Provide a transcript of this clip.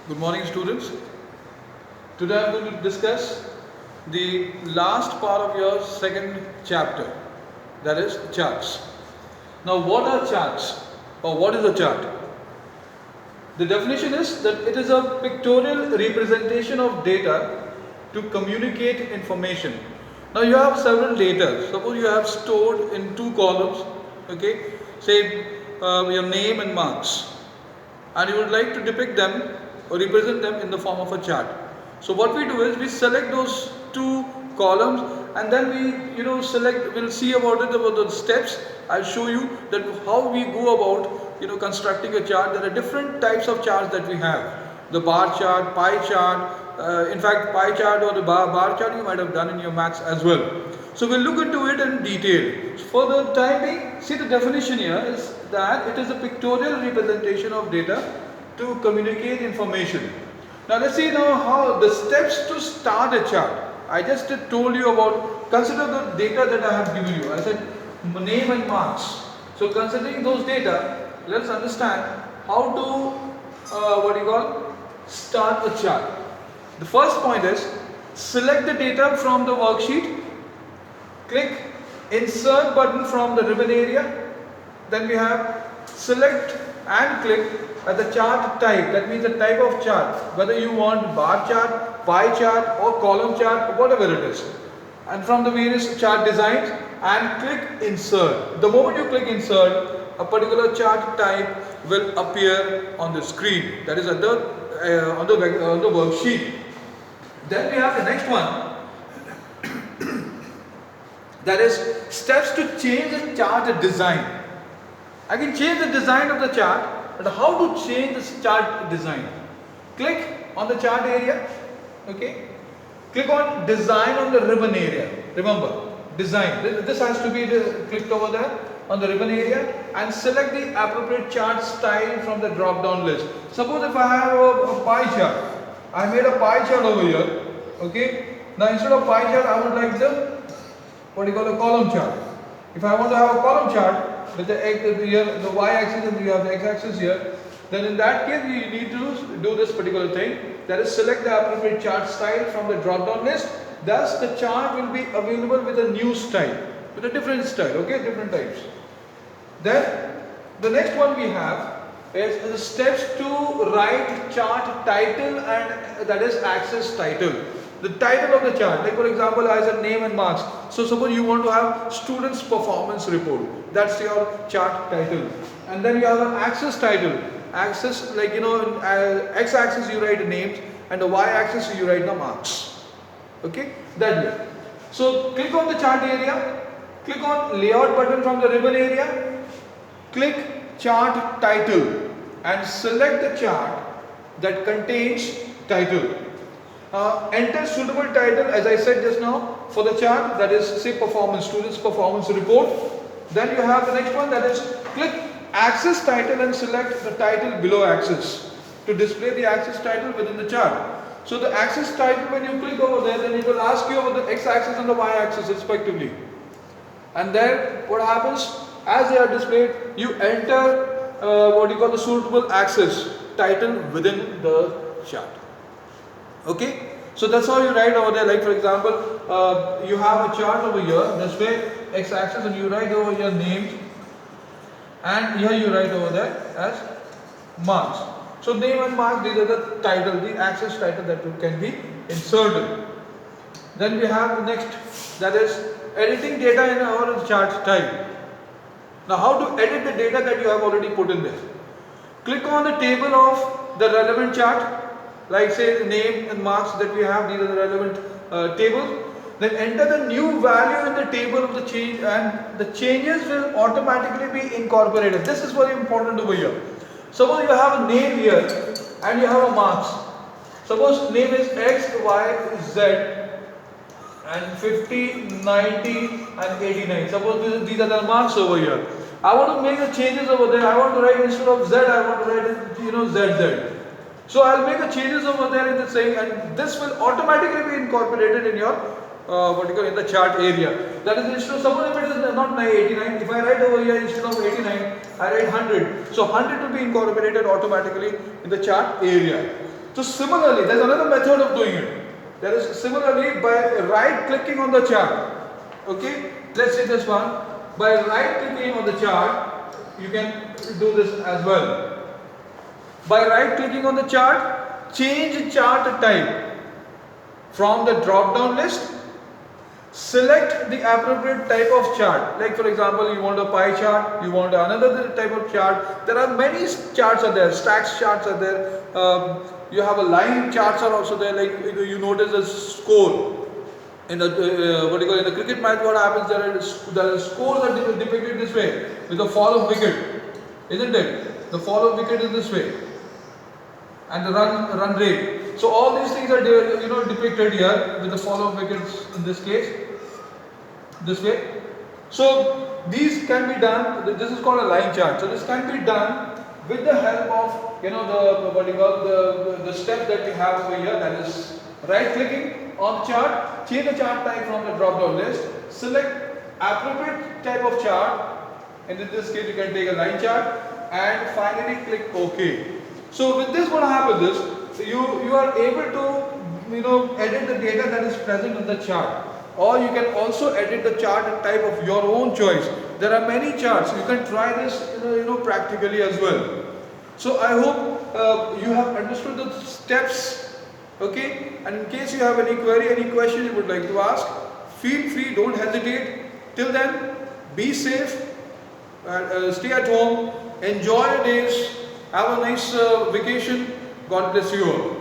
Good morning, students. Today I am going to discuss the last part of your second chapter, that is charts. Now, what are charts, or what is a chart? The definition is that it is a pictorial representation of data to communicate information. Now, you have several data. Suppose you have stored in two columns, okay, say your name and marks, and you would like to depict them or represent them in the form of a chart. So what we do is we select those two columns, and then we select, we'll see about the steps. I'll show you that how we go about constructing a chart. There are different types of charts that we have: the bar chart, pie chart. In fact, pie chart or the bar chart you might have done in your maths as well. So we'll look into it in detail. For the time being, see, the definition here is that it is a pictorial representation of data to communicate information. Now let's see now how the steps to start a chart. I just told you about, consider the data that I have given you. I said name and marks. So considering those data, let's understand how to start a chart. The first point is select the data from the worksheet, click insert button from the ribbon area, then we have select and click at the chart type, that means the type of chart, whether you want bar chart, pie chart or column chart, whatever it is, and from the various chart designs, and click insert. The moment you click insert, a particular chart type will appear on the screen, that is on the worksheet. Then we have the next one, that is steps to change the chart design. I can change the design of the chart, but how to change this chart design? Click on the chart area, okay? Click on design on the ribbon area. Remember, design. This has to be clicked over there on the ribbon area, and select the appropriate chart style from the drop down list. Suppose if I have a pie chart, I made a pie chart over here, okay? Now instead of pie chart, I would like the column chart. If I want to have a column chart with the y-axis and you have the x-axis here, then in that case you need to do this particular thing, that is select the appropriate chart style from the drop down list. Thus the chart will be available with a new style, with a different style, okay, different types. Then the next one we have is the steps to write chart title, and that is axis title. The title of the chart, like for example, I said name and marks. So suppose you want to have students performance report, that's your chart title. And then you have an axis title. Axis, like x-axis you write names, and the y-axis you write the marks. Okay, that way. So click on the chart area, click on layout button from the ribbon area, click chart title, and select the chart that contains title. Enter suitable title, as I said just now, for the chart, that is say performance, students performance report. Then you have the next one, that is click axis title and select the title below axis to display the axis title within the chart. So the axis title, when you click over there, then it will ask you about the x-axis and the y-axis respectively. And then what happens, as they are displayed, you enter the suitable axis title within the chart. Okay, so that's how you write over there. Like for example, you have a chart over here, this way, x-axis, and you write over your name, and here you write over there as marks. So name and mark, these are the title, the axis title that can be inserted. Then we have the next, that is editing data in our chart type. Now how to edit the data that you have already put in there? Click on the table of the relevant chart, like say the name and marks that we have, these are the relevant tables. Then enter the new value in the table of the change, and the changes will automatically be incorporated. This is very important over here. Suppose you have a name here and you have a marks. Suppose name is X, Y, Z, and 50, 90 and 89. Suppose these are the marks over here. I want to make the changes over there. I want to write, instead of Z, I want to write ZZ. So I'll make the changes over there in the thing, and this will automatically be incorporated in your in the chart area. That is, instead of, suppose if it is not 89, if I write over here instead of 89, I write 100. So 100 will be incorporated automatically in the chart area. So similarly, there's another method of doing it. There is similarly by right clicking on the chart. Okay, let's say this one. By right clicking on the chart, you can do this as well. By right clicking on the chart, change chart type from the drop down list. Select the appropriate type of chart. Like for example, you want a pie chart, you want another type of chart. There are many charts are there, stacks charts are there. You have a line charts are also there. Like you notice a score in the in the cricket match. What happens? There scores are depicted this way with the fall of wicket, isn't it? The fall of wicket is this way, and the run rate. So all these things are depicted here with the fall of wickets in this case. This way. So these can be done. This is called a line chart. So this can be done with the help of the step that we have over here. That is right clicking on the chart, change the chart type from the drop down list, select appropriate type of chart, and in this case you can take a line chart, and finally click OK. So with this, what happens is you are able to edit the data that is present in the chart. Or you can also edit the chart type of your own choice. There are many charts. You can try this practically as well. So I hope you have understood the steps. Okay. And in case you have any query, any question you would like to ask, feel free. Don't hesitate. Till then, be safe. Stay at home. Enjoy your days. Have a nice vacation. God bless you all.